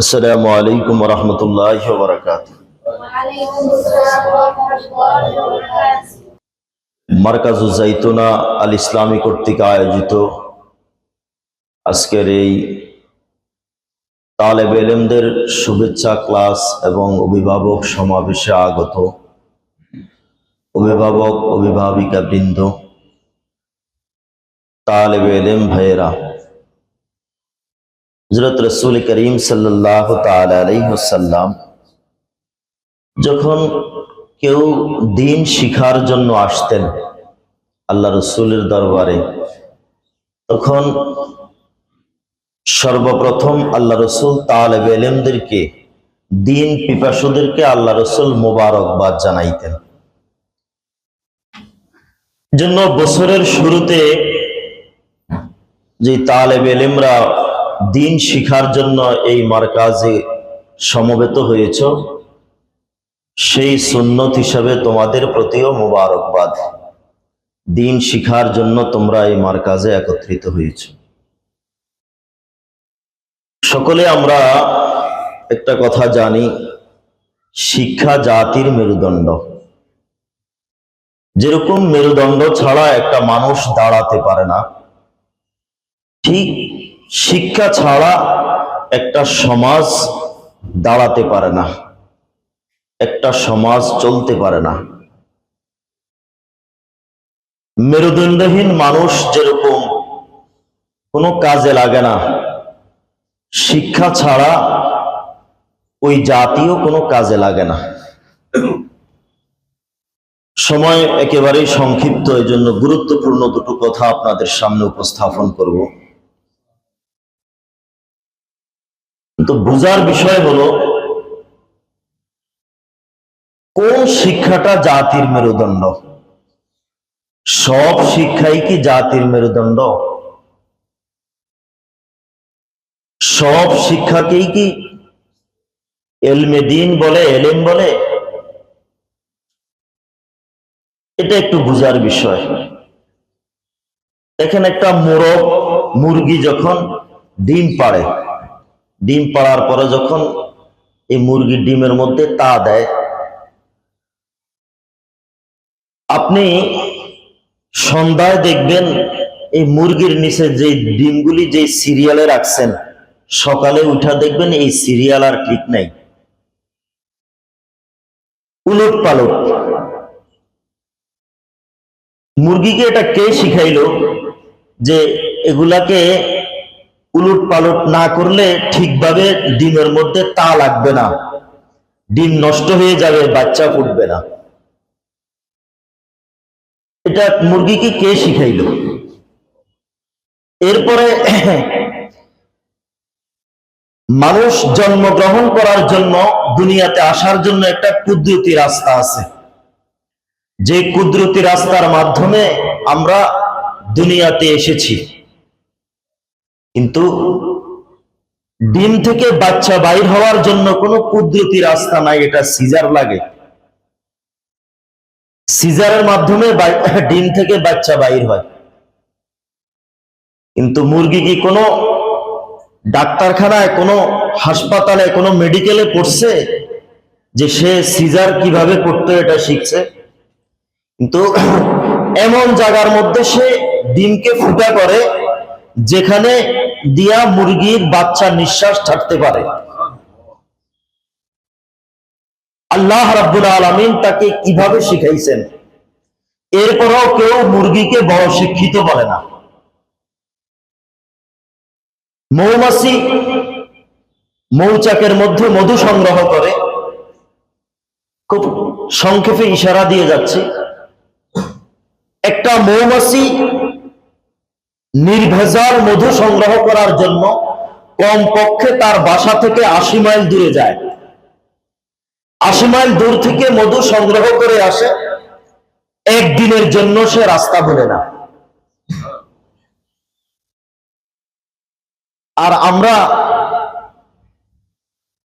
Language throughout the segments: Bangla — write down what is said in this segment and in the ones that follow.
আসসালামু আলাইকুম ওয়া রাহমাতুল্লাহি ওয়া বারাকাতুহু। মারকাজুজ জাইতুনা আল ইসলামী কর্তৃক আয়োজিত আজকের এই তালেবে ইলমদের শুভেচ্ছা ক্লাস এবং অভিভাবক সমাবেশে আগত অভিভাবক অভিভাবিকা বৃন্দ, তালেবে ইলম ভাইয়েরা, হযরত রাসূল করিম সাল্লাল্লাহু তাআলা আলাইহি ওয়াসাল্লাম যখন কেউ দ্বীন শিখার জন্য আসতেন আল্লাহ রসুলের দরবারে, তখন সর্বপ্রথম আল্লাহ রসুল তালেবে ইলমদেরকে, দ্বীন পিপাসুদেরকে আল্লাহ রসুল মোবারকবাদ জানাইতেন। জন্য বছরের শুরুতে যে তালেবে ইলমরা দ্বীন শিখার জন্য এই মারকাজে সমবেত হয়েছ, সেই সুন্নত হিসাবে তোমাদের প্রতিও মোবারকবাদ। দ্বীন শিখার জন্য তোমরা এই মারকাজে একত্রিত হয়েছ। সকলে আমরা একটা কথা জানি, শিক্ষা জাতির মেরুদণ্ড। যেরকম মেরুদণ্ড ছাড়া একটা মানুষ দাঁড়াতে পারে না, ঠিক শিক্ষা ছাড়া একটা সমাজ দাঁড়াতে পারে না, একটা সমাজ চলতে পারে না। মেরুদণ্ডহীন মানুষ যেরকম কোনো কাজে লাগে না, শিক্ষা ছাড়া ওই জাতীয় কোনো কাজে লাগে না। সময় একেবারেই সংক্ষিপ্ত, এই জন্য গুরুত্বপূর্ণ দুটো কথা আপনাদের সামনে উপস্থাপন করব। তো বোঝার বিষয় হলো, কোন শিক্ষাটা জাতির মেরুদণ্ড? সব শিক্ষাই কি জাতির মেরুদণ্ড? সব শিক্ষাকেই কি ইলমে দ্বীন বলে, ইলম বলে? এটা একটু বুঝার বিষয়। দেখেন, একটা মোরগ মুরগি যখন ডিম পাড়ে, ডিম পাড়ার পরে যখন এই মুরগির ডিমের মধ্যে তা দেয়, আপনি সন্ধ্যায় দেখবেন এই মুরগির নিচে যে ডিমগুলি যে সিরিয়ালে রাখছেন, সকালে উঠা দেখবেন এই সিরিয়াল আর ঠিক নাই, উলট পালট। মুরগিকে এটা কে শিখাইলো যে এগুলাকে উলট পালট না করলে ঠিকভাবে ডিমের মধ্যে তা লাগবে না, ডিম নষ্ট হয়ে যাবে, বাচ্চা ফুটবে না? এটা মুরগিকে কে শিখাইলো? এরপরে মানুষ জন্মগ্রহণ করার জন্য, দুনিয়াতে আসার জন্য একটা কুদরতি রাস্তা আছে, যে কুদরতি রাস্তার মাধ্যমে আমরা দুনিয়াতে এসেছি। কিন্তু ডিম থেকে বাচ্চা বাইর হওয়ার জন্য কোনো কুদরতি রাস্তা নাই, এটা সিজার লাগে। সিজারের মাধ্যমে ডিম থেকে বাচ্চা বাইর হয়। কিন্তু মুরগি কি কোনো ডাক্তারখানায়, কোনো হাসপাতালে, কোনো মেডিকেলে পড়ছে যে সে সিজার কিভাবে করতে এটা শিখছে? কিন্তু এমন জায়গার মধ্যে সে ডিমকে ফুটা করে যেখানে দিয়া মুরগির বাচ্চা নিঃশ্বাস ছাড়তে পারে। আল্লাহ রাব্বুল আলামিন তাকে কিভাবে শিখাইছেন। এরপরও কেউ মুরগিকে বড় শিক্ষিত বলে না। মৌমাছি মৌচাকের মধ্যে মধু সংগ্রহ করে, খুব সংক্ষেপে ইশারা দিয়ে যাচ্ছে, একটা মৌমাছি নির্ভেজাল মধু সংগ্রহ করার জন্য কমপক্ষে তার বাসা থেকে 80 মাইল দূরে যায়। 80 মাইল দূর থেকে মধু সংগ্রহ করে আসে, একদিনের জন্য সে রাস্তা ভুলে না। আর আমরা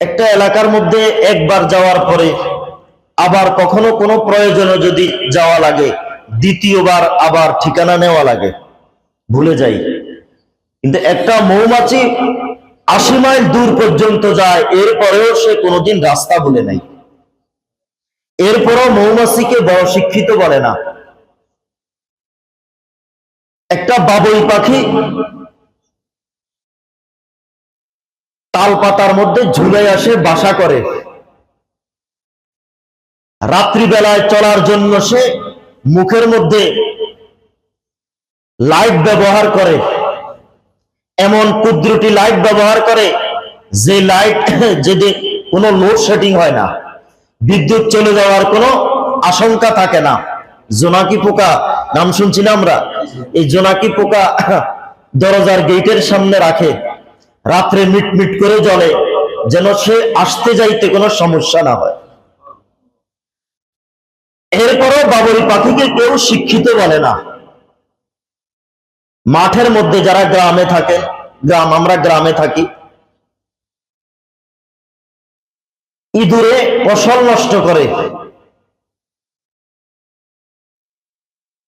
একটা এলাকার মধ্যে একবার যাওয়ার পরে আবার কখনো কোনো প্রয়োজনে যদি যাওয়া লাগে, দ্বিতীয়বার আবার ঠিকানা নেওয়া লাগে, ভুলে যাই। কিন্তু একটা মৌমাছি 80 মাইল দূর পর্যন্ত যায়, এরপরেও সে কোনোদিন রাস্তা বলে নাই। এরপরও মৌমাছিকে বড় শিক্ষিত বলে না। একটা বাবুই পাখি তাল পাতার মধ্যে ঝুলে আসে, বাসা করে। রাত্রিবেলায় চলার জন্য সে মুখের মধ্যে লাইট ব্যবহার করে, এমন কুদরতি লাইট ব্যবহার করে যে লাইট যেদিন কোনো লোডশেডিং হয় না, বিদ্যুৎ চলে যাওয়ার কোনো আশঙ্কা থাকে না। জোনাকি পোকা নাম শুনছি না আমরা? এই জোনাকি পোকা দরজার গেটের সামনে রাখে, রাত্রে মিটমিট করে জ্বলে, যেন সে আসতে যাইতে কোনো সমস্যা না হয়। এরপরও বাবুই পাখিকে কেউ শিক্ষিত বলে না। মাঠের মধ্যে যারা গ্রামে থাকেন, আমরা গ্রামে থাকি, ইঁদুরে ফসল নষ্ট করে,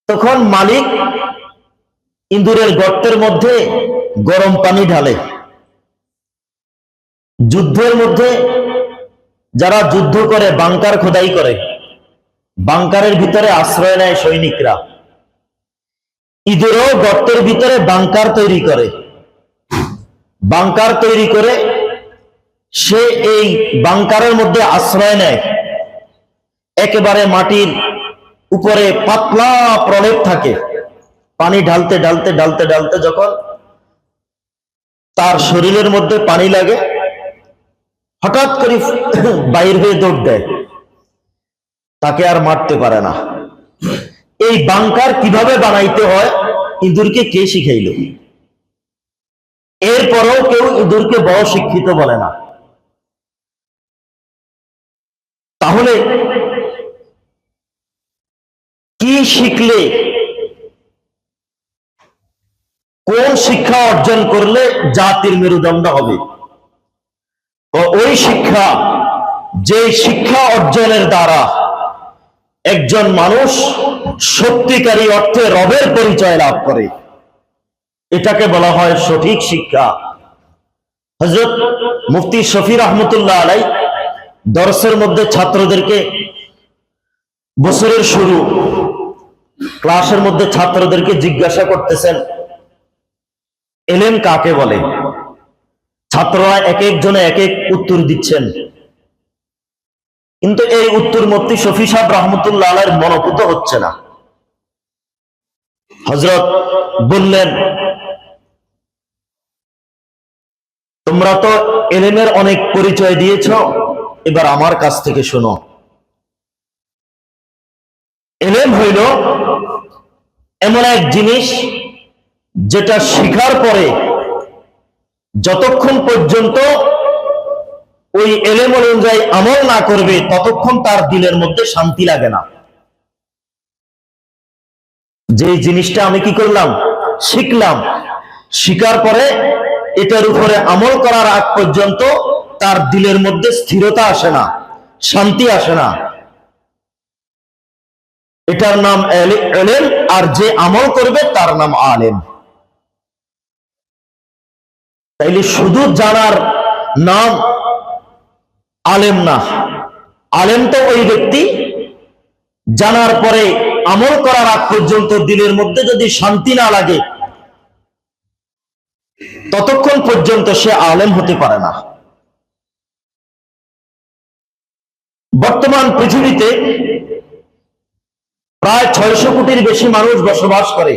তখন মালিক ইঁদুরের গর্তের মধ্যে গরম পানি ঢালে। যুদ্ধের মধ্যে যারা যুদ্ধ করে বাংকার খোদাই করে, বাংকারের ভিতরে আশ্রয় নেয় সৈনিকরা, ইঁদুরও গর্তের ভিতরে বাংকার তৈরি করে। বাংকার তৈরি করে সে এই বাংকারের মধ্যে আশ্রয় নেয়। একেবারে মাটির উপরে পাতলা প্রলেপ থাকে, পানি ঢালতে ঢালতে ঢালতে ঢালতে যখন তার শরীরের মধ্যে পানি লাগে, হঠাৎ করে বাইর হয়ে দৌড় দেয়, তাকে আর মারতে পারে না। এই বাংকার কিভাবে বানাইতে হয় ইঁদুরকে কে শিখাইল? এরপরও কেউ ইঁদুরকে বড় শিক্ষিত বলে না। তাহলে কি শিখলে, কোন শিক্ষা অর্জন করলে জাতির মেরুদণ্ড হবে? ওই শিক্ষা, যে শিক্ষা অর্জনের দ্বারা একজন মানুষ সত্যিকারী অর্থে রবের পরিচয় লাভ করে, এটাকে বলা হয় সঠিক শিক্ষা। হযরত মুফতি শফি রহমতুল্লাহ আলাই দর্সের মধ্যে ছাত্রদেরকে, বছরের শুরু ক্লাসের মধ্যে ছাত্রদেরকে জিজ্ঞাসা করতেছেন, এলেম কাকে বলে? ছাত্ররা এক একজনে এক এক উত্তর দিচ্ছেন, কিন্তু এই উত্তর মুফতি শফি সাহেব রহমতুল্লাহ আলাইহির মনোপুত হচ্ছে না। হযরত বললেন, তোমরা তো এলেমের অনেক পরিচয় দিয়েছ, এবার আমার কাছ থেকে শোনো। এলেম হইল এমন এক জিনিস যেটা শিখার পরে যতক্ষণ পর্যন্ত ওই এলেম অনুযায়ী আমল না করবে, ততক্ষণ তার দিলের মধ্যে শান্তি লাগে না। যে জিনিসটা আমি কি করলাম, শিখলাম, শিখার পরে এটার উপরে আমল করার আগ পর্যন্ত তার দিলের মধ্যে স্থিরতা আসে না, শান্তি আসে না, এটার নাম এলেম। আর যে আমল করবে তার নাম আলেম। তাইলে শুধু জানার নাম আলেম না, আলেম তো ওই ব্যক্তি জানার পরে আমল করার আগ পর্যন্ত দিলের মধ্যে যদি শান্তি না লাগে, ততক্ষণ পর্যন্ত সে আলেম হতে পারে না। বর্তমান পৃথিবীতে প্রায় 600 কোটির বেশি মানুষ বসবাস করে,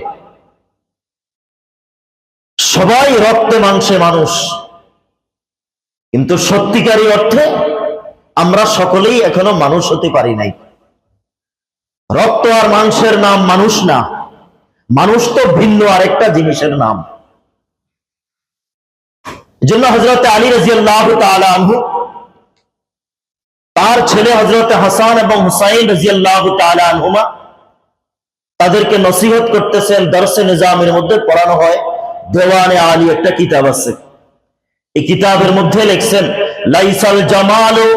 সবাই রক্তে মাংসে মানুষ, কিন্তু সত্যিকারী অর্থে আমরা সকলেই এখনো মানুষ হতে পারি নাই। রক্ত আর মাংসের নাম মানুষ না, মানুষ তো ভিন্ন আরেকটা জিনিসের নাম। এজন্য হযরত আলী রাদিয়াল্লাহু তাআলা আনহু তার ছেলে হযরত হাসান এবং হুসাইন রাদিয়াল্লাহু তাআলা আনহুমা তাদেরকে নসিহত করতেছেন। দরসে নিজামের মধ্যে পড়ানো হয়, দেওয়ানে আলী একটা কিতাব আছে, এই কিতাবের মধ্যে লিখছেন, লাইসাল জামালু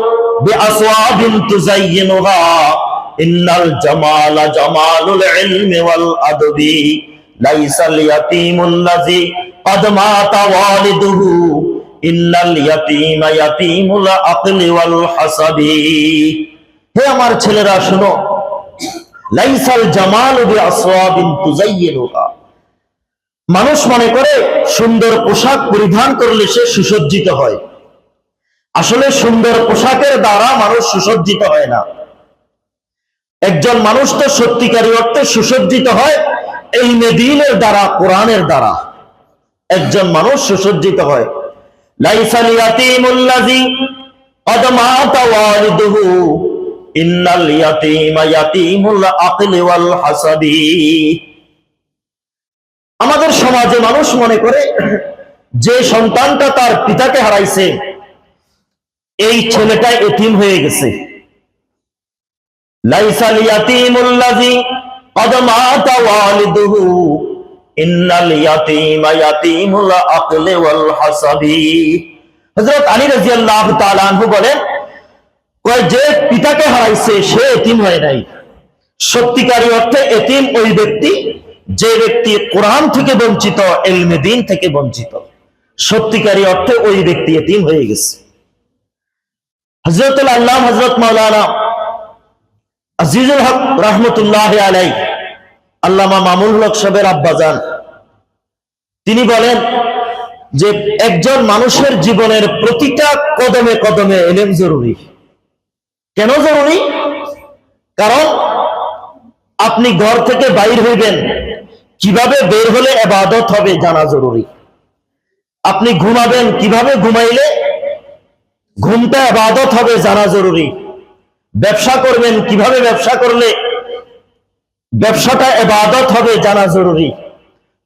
বিআসওয়াবিন তুযায়্যিনুহা ইন্নাল জামালা জামালুল ইলমি ওয়াল আদবি লাইসাল ইয়াতীমুল্লাযী قد مات والده ইন্নাল ইয়াতীমা ইয়াতীমুল আকলি ওয়াল হাসাবি। হে আমার ছেলেরা শোনো, লাইসাল জামালু বিআসওয়াবিন তুযায়্যিনুহা। মানুষ মনে করে সুন্দর পোশাক পরিধান করলে সে সুসজ্জিত হয়। আসলে সুন্দর পোশাকের দ্বারা মানুষ সুসজ্জিত হয় না। একজন মানুষ তো সত্যিকারী অর্থে সুসজ্জিত হয় ইলমে দ্বীনের দ্বারা, কোরআনের দ্বারা একজন মানুষ সুসজ্জিত হয়। লাইসাল ইয়াতীমুল্লাযী ক্বাদ মাতা ওয়ালিদুহু ইন্নাল ইয়াতীমা ইয়াতীমুল আকলি ওয়াল হাসাবি। আমাদের সমাজে মানুষ মনে করে যে সন্তানটা তার পিতাকে হারাইছে এই ছেলেটা এতিম হয়ে গেছে। লাইসাল ইয়াতীমুল্লাযী ক্বাদ মাতা ওয়ালিদুহু ইন্নাল ইয়াতীমা ইয়াতীমুল আকলি ওয়াল হাসাবি। হযরত আলী রাদিয়াল্লাহু তাআলা আনহু বলেন, যে পিতাকে হারাইছে সে এতিম হয় নাই। সত্যিকারী অর্থে এতিম ওই ব্যক্তি যে ব্যক্তি কোরআন থেকে বঞ্চিত, ইলমে দ্বীন থেকে বঞ্চিত। সত্যিকারী অর্থে ওই ব্যক্তি এতিম হয়ে গেছে। হযরতুল আল্লামা হযরত মাওলানা আজিজুল হক রাহমাতুল্লাহি আলাইহি, আল্লামা মামুনুল হক সাহেবের আব্বাজান, তিনি বলেন যে একজন মানুষের জীবনের প্রতিটা কদমে কদমে ইলম জরুরি। কেন জরুরি? কারণ আপনি ঘর থেকে বাইর হইবেন, কিভাবে বের হলে ইবাদত হবে জানা জরুরি। আপনি ঘুমাবেন, কিভাবে ঘুমাইলে ঘুমটা ইবাদত হবে জানা জরুরি। ব্যবসা করবেন, কিভাবে ব্যবসা করলে ব্যবসাটা ইবাদত হবে জানা জরুরি।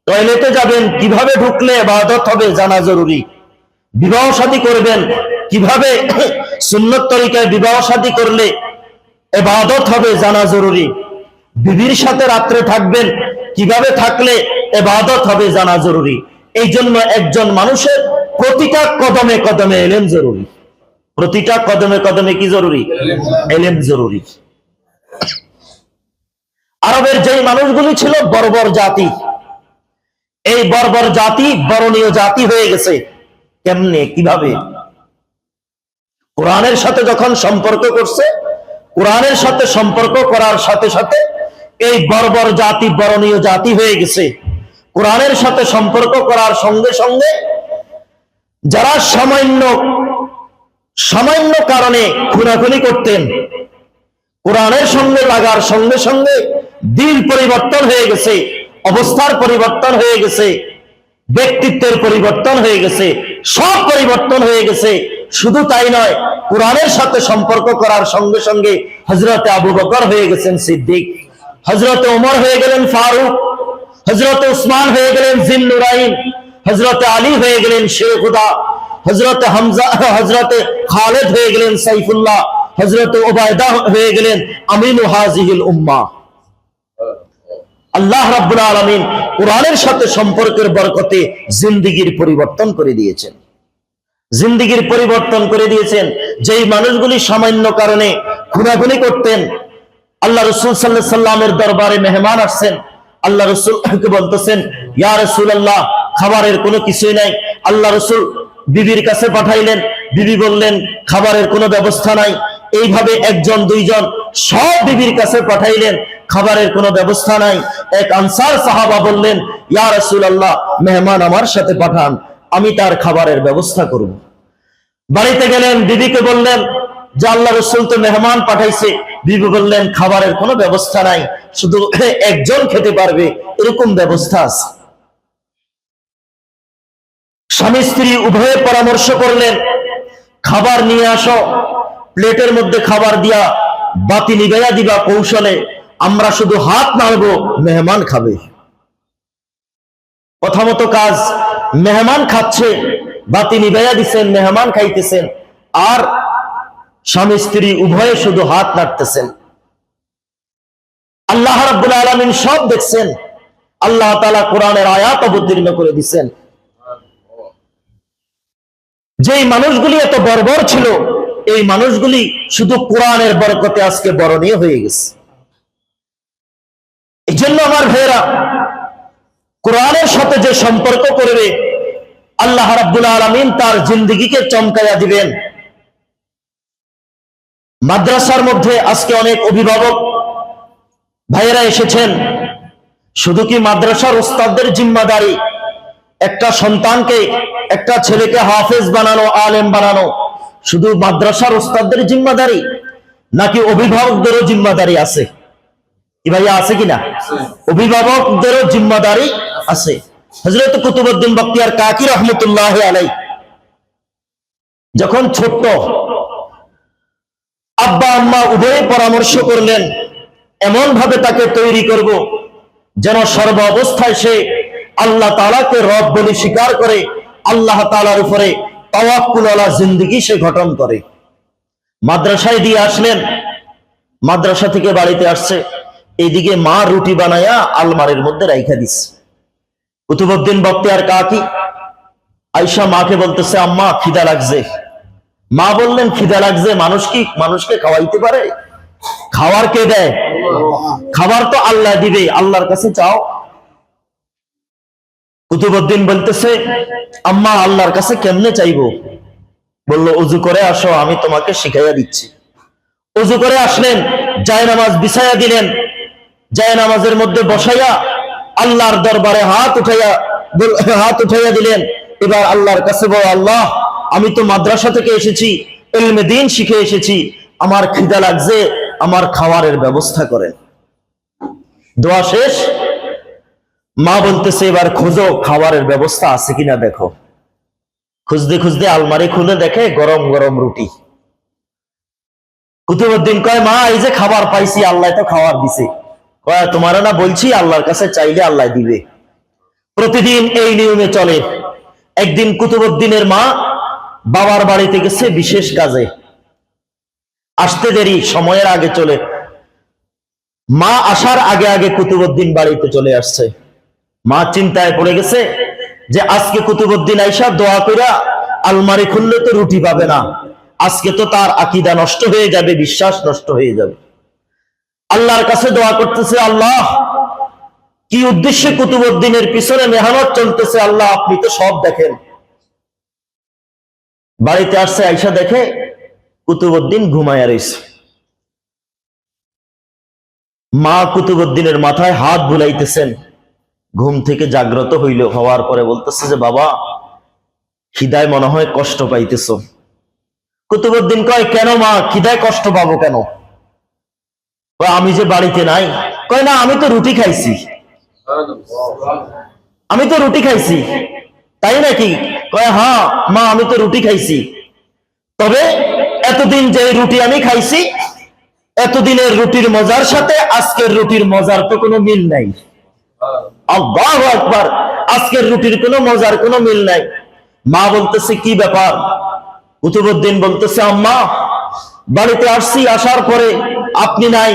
টয়লেটে যাবেন, কিভাবে ঢুকলে ইবাদত হবে জানা জরুরি। বিবাহ শাদী করবেন, কিভাবে সুন্নত তরিকায় বিবাহ শাদী করলে ইবাদত হবে জানা জরুরি। বিবির সাথে রাত্রে থাকবেন, কিভাবে থাকলে ইবাদত হবে জানা জরুরি। এই জন্য একজন মানুষের প্রতিটা কদমে কদমে ইলম জরুরি। প্রতিটা কদমে কদমে কি জরুরি? ইলম জরুরি। আরবের যেই মানুষগুলি ছিল বর্বর জাতি, এই বর্বর জাতি বরণীয় জাতি হয়ে গেছে। কেমনে? কিভাবে? কোরআনের সাথে যখন সম্পর্ক করছে, কোরআনের সাথে সম্পর্ক করার সাথে সাথে এই বর্বর জাতি বরণীয় জাতি হয়ে গেছে। কোরআনের সাথে সম্পর্ক করার সঙ্গে সঙ্গে যারা সামান্য কারণে খুনাখুনি করতেন, কোরআনের সঙ্গে লাগার সঙ্গে সঙ্গে দিল পরিবর্তন হয়ে গেছে, অবস্থার পরিবর্তন হয়ে গেছে, ব্যক্তিত্বের পরিবর্তন হয়ে গেছে, সব পরিবর্তন হয়ে গেছে। শুধু তাই নয়, কোরআনের সাথে সম্পর্ক করার সঙ্গে সঙ্গে হযরতে আবু বকর হয়ে গেছেন সিদ্দিক, হযরতে ওমর হয়ে গেলেন ফারুক, হযরতে উসমান হয়ে গেলেন জিন্নুরাইন, হযরতে আলী হয়ে গেলেন শেখুদা, হযরতে হামজা হযরতে খালিদ হয়ে গেলেন সাইফুল্লাহ, হযরতে উবায়দা হয়ে গেলেন আমিনু হাযিহিল উম্মাহ। আল্লাহ রাব্বুল আলামিন কোরআনের সাথে সম্পর্কের বরকতে জিন্দেগির পরিবর্তন করে দিয়েছেন। জিন্দেগির পরিবর্তন করে দিয়েছেন। যেই মানুষগুলি সামান্য কারণে খুনাখুনি করতেন, আল্লাহ রাসূল সাল্লাল্লাহু আলাইহি সাল্লামের দরবারে মেহমান আসছেন, আল্লাহ রাসূলকে বলতেছেন, ইয়া রাসূলুল্লাহ, খাবারের কোনো কিছুই নাই। আল্লাহ রাসূল বিবির কাছে পাঠাইলেন, বিবি বললেন খাবারের কোনো ব্যবস্থা নাই। এইভাবে একজন দুইজন সব বিবির কাছে পাঠাইলেন, খাবারের কোনো ব্যবস্থা নাই। এক আনসার সাহাবা বললেন, ইয়া রাসূলুল্লাহ, মেহমান আমার সাথে পাঠান, আমি তার খাবারের ব্যবস্থা করব। বাড়িতে গেলেন, বিবিকে বললেন যে আল্লাহ রাসূল তো মেহমান পাঠাইছে। বিবি বললেন খাবারের কোনো ব্যবস্থা নাই, শুধু একজন খেতে পারবে এরকম ব্যবস্থা আছে। স্বামী স্ত্রী উভয়ে পরামর্শ করলেন, খাবার নিয়ে আসো, প্লেটের মধ্যে খাবার দিয়া বাতি নিভাইয়া দিবা কৌশলে, আমরা শুধু হাত নাড়বো, মেহমান খাবে। কথা মতো কাজ, মেহমান খাচ্ছে, বাতি নিভাইয়া দিচ্ছেন, মেহমান খাইতেছেন, আর স্বামী স্ত্রী উভয়ে শুধু হাত নাড়তেছেন। আল্লাহ রাব্বুল আলামিন সব দেখছেন। আল্লাহ তাআলা কোরআনের আয়াত অবতীর্ণ করে দিচ্ছেন। যেই মানুষগুলি এত বর্বর ছিল, এই মানুষগুলি শুধু কোরআনের বরকতে আজকে বরণীয় হয়ে গেছে। এই জন্য আমার ভাইয়েরা, কোরআনের সাথে যে সম্পর্ক করবে আল্লাহ রাব্বুল আলামিন তার জিন্দেগিকে চমকাইয়া দিবেন। মাদ্রাসার মধ্যে আজকে অনেক অভিভাবক ভাইয়েরা এসেছেন। শুধু কি মাদ্রাসার উস্তাদদের জিম্মাদারি একটা সন্তানকে, একটা ছেলেকে হাফেজ বানানো, আলেম বানানো শুধু মাদ্রাসার উস্তাদদের জিম্মাদারি, নাকি অভিভাবকদেরও জিম্মাদারি আছে? কি ভাইয়া আছে কিনা? অভিভাবকদেরও জিম্মাদারি আছে। হযরত কুতুবউদ্দিন বখতিয়ার কাকি রহমতুল্লাহ আলাইহি যখন ছোট্ট, আব্বা আম্মা উভয়ে পরামর্শ করলেন এমন ভাবে তাকে তৈরি করব যেন সর্ব অবস্থায় সে আল্লাহ তাআলাকে রব বলে স্বীকার করে, আল্লাহ তাআলার উপরে তাওয়াক্কুলওয়ালা জিন্দেগি সে গঠন করে। মাদ্রাসায় দিয়ে আসলেন, মাদ্রাসা থেকে বাড়িতে আসছে, এইদিকে মা রুটি বানায়া আলমারির মধ্যে রাইখা দিচ্ছে। কুতুবউদ্দিন বখতিয়ার কাকি আয়েশা মাকে বলতেছে, আম্মা খিদা লাগছে। মা বললেন, খিদা লাগছে মানুষকে খাওয়াইতে পারে? খাওয়ার কে দেয়? খাবার তো আল্লাহ দিবে, আল্লাহর কাছে চাও। কুতুবউদ্দিন বলতেছে, আম্মা আল্লাহর কাছে কেমনে চাইবো? বললো, ওযু করে আসো, আমি তোমাকে শিখাইয়া দিচ্ছি। ওযু করে আসলেন, জায়নামাজ বিছাইয়া দিলেন, জায়নামাজের মধ্যে বসাইয়া আল্লাহর দরবারে হাত উঠাইয়া দিলেন। এবার আল্লাহর কাছে বল, আল্লাহ আমি তো মাদ্রাসা থেকে এসেছি, ইলমে দ্বীন শিখে এসেছি, আমার খিদা লাগছে, আমার খাবারের ব্যবস্থা করেন। দোয়া শেষ, মা বলতেছে, এবার খোঁজো খাবারের ব্যবস্থা আছে কিনা দেখো। খুঁজতে খুঁজতে আলমারি খুলে দেখে গরম গরম রুটি। কুতুবউদ্দিন কয়, মা এই যে খাবার পাইছি, আল্লাহ তো খাবার দিছে। কয়, তোমার না বলছি আল্লাহর কাছে চাইলে আল্লাহ দিবে। প্রতিদিন এই নিয়মে চলে। একদিন কুতুবউদ্দিনের মা বাবার বাড়িতে গেছে বিশেষ কাজে, আসতে দেরি, সময়ের আগে চলে। মা আসার আগে আগে কুতুবউদ্দিন বাড়িতে চলে আসছে। মা চিন্তায় পড়ে গেছে যে আজকে কুতুবউদ্দিন আইসা দোয়া কইরা আলমারি খুললে তো রুটি পাবে না, আজকে তো তার আকীদা নষ্ট হয়ে যাবে, বিশ্বাস নষ্ট হয়ে যাবে। আল্লাহর কাছে দোয়া করতেছে, আল্লাহ কি উদ্দেশ্যে কুতুবউদ্দিনের পিছনে মেহনত চলতেছে, আল্লাহ আপনি তো সব দেখেন। বাড়িতে আসছে, আইসা দেখে কুতুবউদ্দিন ঘুমায়া রইছে। মা কুতুবউদ্দিনের মাথায় হাত বুলাইতেছেন। ঘুম থেকে জাগ্রত হওয়ার পরে বলতেছে যে, বাবা খিদায় মনে হয় কষ্ট পাইতেছো। কুতুবউদ্দিন কয়, কেন মা, খিদায় কষ্ট পাবো কেন? আমি যে বাড়িতে নাই। কয়, না আমি তো রুটি খাইছি। আমি তো রুটি খাইছি। তাই নাকি? কয়, হ্যাঁ মা আমি তো রুটি খাইছি, তবে এতদিন যে রুটি আমি খাইছি, এতদিনের রুটির মজার সাথে আজকের রুটির মজার তো কোনো মিল নাই। আল্লাহু আকবার, আজকের রুটির কোনো মজার কোনো মিল নাই। মা বলতেছে, কি ব্যাপার? কুতুবউদ্দিন বলতেছে, আম্মা বাড়িতে আসছি, আসার পরে আপনি নাই,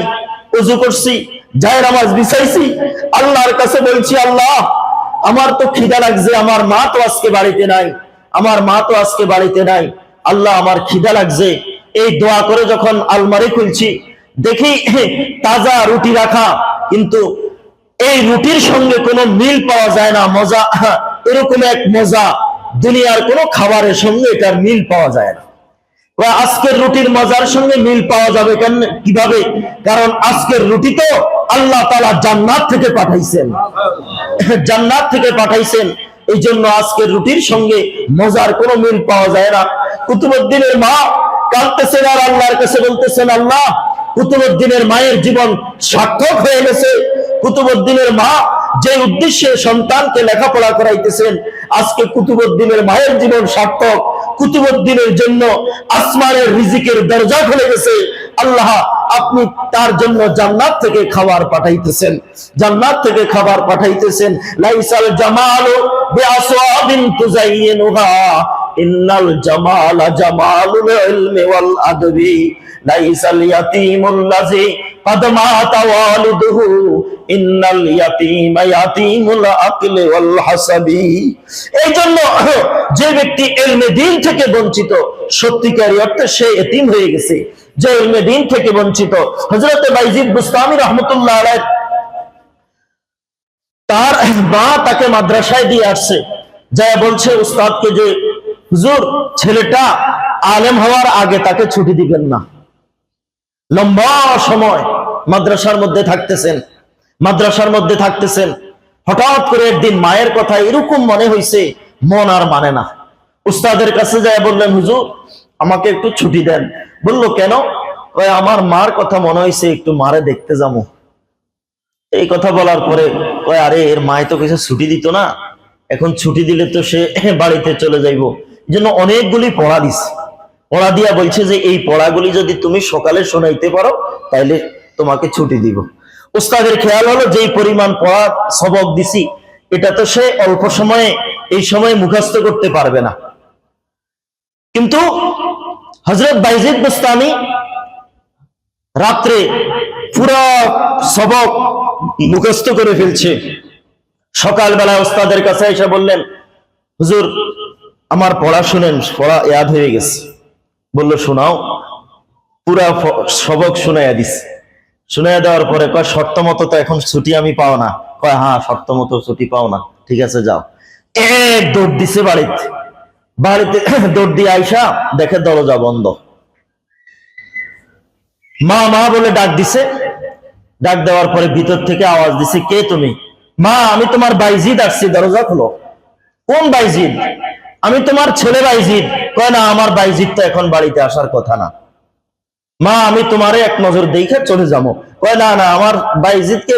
ওযু করছি, জায়নামাজ বিছাইছি, আল্লাহর কাছে বলছি, আল্লাহ আমার তো খিদা লাগছে, আমার মা তো আজকে বাড়িতে নাই, আমার মা তো আজকে বাড়িতে নাই, আল্লাহ আমার খিদা লাগছে। এই দোয়া করে যখন আলমারি খুলছি, দেখি তাজা রুটি রাখা, কিন্তু এই রুটির সঙ্গে কোনো মিল পাওয়া যায় না। মজা, এরকম এক মজা দুনিয়ার কোনো খাবারের সঙ্গে এটার মিল পাওয়া যায় না। আজকের রুটির মজার সঙ্গে মিল পাওয়া যাবে কিভাবে? কারণ আজকের রুটি তো আল্লাহ তাআলা জান্নাত থেকে পাঠাইছেন, জান্নাত থেকে পাঠাইছেন। এই জন্য আজকের রুটির সঙ্গে মজার কোনো মিল পাওয়া যায় না। কুতুবউদ্দিনের মা কাঁদতেছেন আর আল্লাহর কাছে বলতেছেন, আল্লাহ কুতুবউদ্দিনের মায়ের জীবন সার্থক হয়ে গেছে। কুতুবউদ্দিনের মা যে উদ্দেশ্যে সন্তানকে লেখাপড়া করাইতেছেন, আজকে কুতুবউদ্দিনের মায়ের জীবন সার্থক। কুতুবউদ্দিনের জন্য আসমানের রিজিকের দরজা খুলে গেছে। আল্লাহ আপনি তার জন্য জান্নাত থেকে খাবার পাঠাইতেছেন, জান্নাত থেকে খাবার পাঠাইতেছেন। লাইসাল জামালু বিআসওয়াবিন তুযায়িনুহা, ইন্নাল জামালা জামালুল ইলমি ওয়াল আদবি, লাইসাল ইয়াতীমুল্লাযী قد مات والده ان اليتيم يتيم العقل والحسب। এই জন্য যে ব্যক্তি ইলমে দ্বীন থেকে বঞ্চিত, সত্যিকারী অর্থে সে এতিম হয়ে গেছে। যে ইলমে দ্বীন থেকে বঞ্চিত, হযরত বাইজিদ বুস্তামি রাহমাতুল্লাহ আলাইহি, তার মা তাকে মাদ্রাসায় দিয়ে আসছে। যা বলছে উস্তাদকে যে হুজুর ছেলেটা আলেম হওয়ার আগে তাকে ছুটি দিবেন না। লম্বা সময় মাদ্রাসার মধ্যে থাকতেছেন, হঠাৎ করে একদিন মায়ের কথা এরকম মনে হয়েছে, মন আর মানে না। উস্তাদের কাছে যায় বললেন হুজুর আমাকে একটু ছুটি দেন। বললো কেন? আমার মার কথা মনে হয়েছে, একটু মারে দেখতে যাবো। এই কথা বলার পরে আরে এর মায় তো কিছু ছুটি দিত না, এখন ছুটি দিলে তো সে বাড়িতে চলে যাইবো। এই জন্য অনেকগুলি পড়া দিছে, পড়া দিয়া বলছে যে এই পড়াগুলি যদি তুমি সকালে শোনাইতে পারো তাইলে তোমাকে ছুটি দিব। উস্তাদের খেয়াল হলো যেই পরিমাণ পড়া সবক দিছি এটা তো সে অল্প সময়ে এই সময়ে মুখস্থ করতে পারবে না। কিন্তু হযরত বাইজিদ বুস্তামি রাত্রে পুরো সবক মুখস্থ করে ফেলছে। সকালবেলা উস্তাদের কাছে এসে বললেন হুজুর আমার পড়া শুনেন, পড়া ইয়াদ হয়ে গেছে। বললো শোনাও। পুরা সবক শুনাইয়া দিছে। শুনাইয়া দেওয়ার পরে কয় শর্ত মতো তো এখন ছুটি আমি পাও না। কয় হ্যাঁ শর্ত মতো ছুটি পাও না, ঠিক আছে যাও। দৌড় দিছে বাড়িতে দৌড় দিয়ে আইসা দেখে দরজা বন্ধ। মা মা বলে ডাক দিছে। ডাক দেওয়ার পরে ভিতর থেকে আওয়াজ দিছে কে তুমি? মা আমি তোমার বাইজিদ আসছি, দরজা খোলো। কোন বাইজিদ? আমি তোমার ছেলে বাইজিদ। কয় না আমার বাইজিদ তো এখন বাড়িতে আসার কথা না। মা আমি তোমারে এক নজর দেখে চলে যাবো। কয় না না আমার বাইজিদকে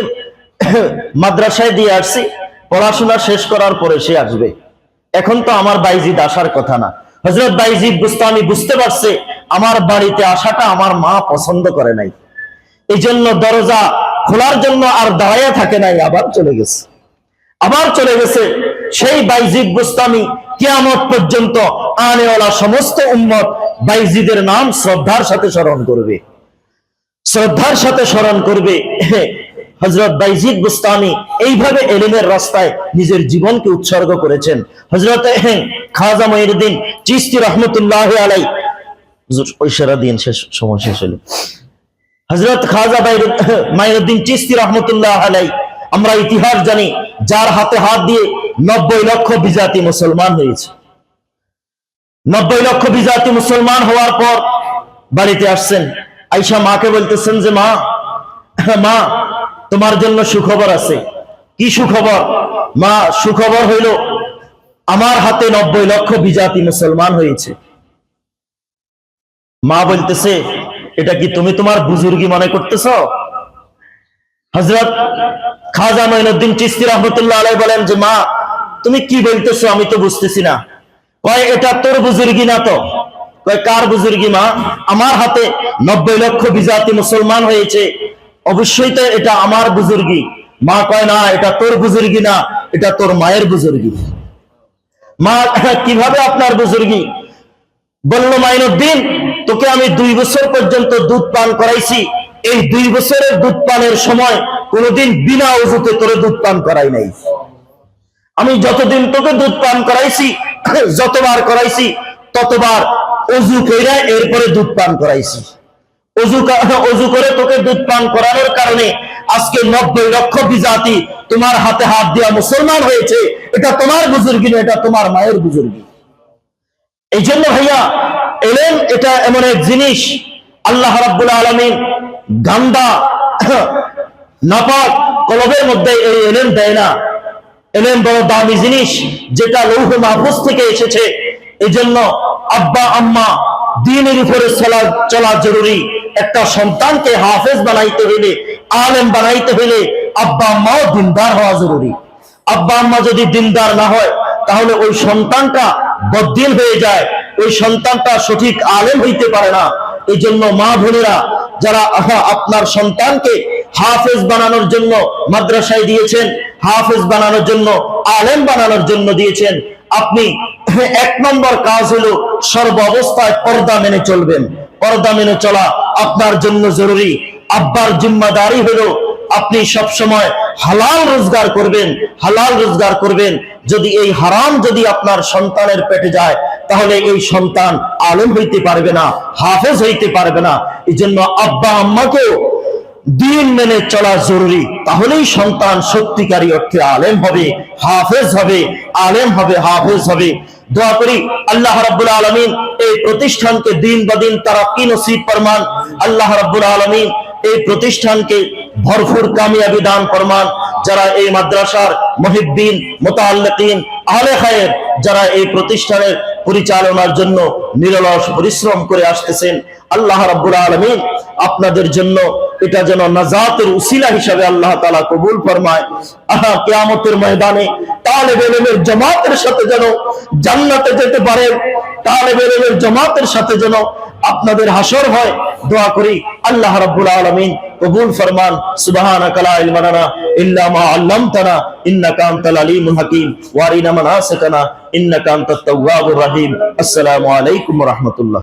মাদ্রাসায় দিয়ে আসছি, পড়াশোনা শেষ করার পরে সে আসবে, এখন তো আমার বাইজিদ আসার কথা না। হযরত বাইজিদ বুস্তামি বুঝতে পারছে আমার বাড়িতে আসাটা আমার মা পছন্দ করে নাই, এই জন্য দরজা খোলার জন্য আর দাঁড়াইয়া থাকে নাই, আবার চলে গেছে। সেই বাইজিদ বুস্তামি কিয়ামত পর্যন্ত আনেওয়ালা সমস্ত উম্মত বাইজিদের নাম শ্রদ্ধার সাথে স্মরণ করবে। হযরত বাইজিদ বুস্তামি এইভাবে এলিমের রাস্তায় নিজের জীবনকে উৎসর্গ করেছেন। হযরত খাজা মঈনুদ্দিন চিশতি রহমতুল্লাহ আলাই, ইশারা দিন সময় শেষ হলো। হযরত খাজা মঈনুদ্দিন চিশতি রহমতুল্লাহ আলাই, আমরা ইতিহাস জানি, যার হাতে হাত দিয়ে 90 লক্ষ বিজাতি মুসলমান হয়েছে। 90 লক্ষ বিজাতি মুসলমান হওয়ার পর বাড়িতে আসছেন। আয়েশা মাকে বলতেছেন যে মা তোমার জন্য সুখবর আছে। কি সুখবর? মা সুখবর হইল আমার হাতে 90 লক্ষ বিজাতি মুসলমান হয়েছে। মা বলতেছে এটা কি তুমি তোমার বুজুর্গি মনে করতেছ? হযরত খাজা মঈনুদ্দিন চিশতি রহমতুল্লাহ আলাইহি বলেন যে মা তুমি কি বলতেছো আমি তো বুঝতেছি না। কয় এটা তোর বুজুর্গি না তো। কয় কার বুজুর্গি মা? আমার হাতে 90 লক্ষ বিজাতি মুসলমান হয়েছে, অবশ্যই তো এটা আমার বুজুর্গি। মা কয় না এটা তোর বুজুর্গি না, এটা তোর মায়ের বুজুর্গি। মা কিভাবে আপনার বুজুর্গি? বলল মাইনুদ্দিন তোকে আমি 2 বছর পর্যন্ত দুধ পান করাইছি, এই 2 বছরের দুধ পানের সময় কোনোদিন বিনা ওযুতে তোরে দুধ পান করাই নাই। আমি যতদিন তোকে দুধ পান করাইছি, যতবার করাইছি ততবার ওযু কইরা এরপরে দুধ পান করাইছি। ওযু করে তোকে দুধ পান করানোর কারণে আজকে 90 লক্ষ বিজাতি তোমার হাতে হাত দিয়া মুসলমান হয়েছে। এটা তোমার বুজুর্গি না, এটা তোমার মায়ের বুজুর্গি। এই জন্য ভাইয়া এলেম এটা এমন এক জিনিস, আল্লাহ রাব্বুল আলামিন গান্দা নাপাক কলবের মধ্যে এই এলেম দেয় না। এলেম বড় দামি জিনিস, যেটা লৌহ মাহফুজ থেকে এসেছে। এই জন্য আব্বা আম্মা দ্বীনের উপরে চলা জরুরি। একটা সন্তানকে হাফেজ বানাইতে হইলে, আলেম বানাইতে হইলে আব্বা আম্মাও দিনদার হওয়া জরুরি। আব্বা আম্মা যদি দিনদার না হয় তাহলে ওই সন্তানটা বদ্দিন হয়ে যায়, ওই সন্তানটা সঠিক আলেম হইতে পারে না। এই জন্য মা বোনেরা যারা আপনার সন্তানকে হাফেজ বানানোর জন্য মাদ্রাসায় দিয়েছেন, হাফেজ বানানোর জন্য, আলেম বানানোর জন্য দিয়েছেন, আপনি 1 নম্বর কাজ হলো সর্ব অবস্থায় পর্দা মেনে চলবেন। পর্দা মেনে চলা আপনার জন্য জরুরি। আব্বার জিম্মাদারি হলো আপনি সব সময় হালাল রোজগার করবেন। যদি এই হারাম যদি আপনার সন্তানের পেটে যায় তাহলে এই সন্তান আলেম হইতে পারবে না, হাফেজ হইতে পারবে না। এই জন্য আব্বা আম্মাকেও দিন মেনে চলা জরুরি, তাহলেই সন্তান সত্যিকারী অর্থে আলেম হবে, হাফেজ হবে, আলেম হবে, হাফেজ হবে। দোয়া করি আল্লাহ রাব্বুল আলামিন এই প্রতিষ্ঠানকে দিন বা দিন তারাক্কি নসিব ফরমান। আল্লাহ রাব্বুল আলামিন এই প্রতিষ্ঠানকে ভরপুর কামিয়াবি দান ফরমান। যারা এই মাদ্রাসার মুহিব্বিন, মুতাআল্লিকিন, আহলে খায়ের, যারা এই প্রতিষ্ঠানের পরিচালনার জন্য নিরলস পরিশ্রম করে আসতেছেন, আল্লাহ রাব্বুল আলামিন আপনাদের জন্য এটা যেন নাজাতের উসিলা হিসাবে আল্লাহ তাআলা কবুল ফরমায়। কিয়ামতের ময়দানে তালেবে ইলমের জামাতের সাথে যেন জান্নাতে যেতে পারেন, তালেবে ইলমের জামাতের সাথে যেন আপনাদের হাসর হয়। দোয়া করি আল্লাহ রাব্বুল আলামিন কবুল ফরমান। সুবহানাকা লা ইলমা লানা ইল্লা মা আল্লামতানা ইন্নাকা আনতাল আলিমুল হাকীম ওয়া আরিনা মানাসিকানা ইন্নাকা আনতাত তাওয়াবুর রহিম। আসসালামু আলাইকুম ওয়া রাহমাতুল্লাহ।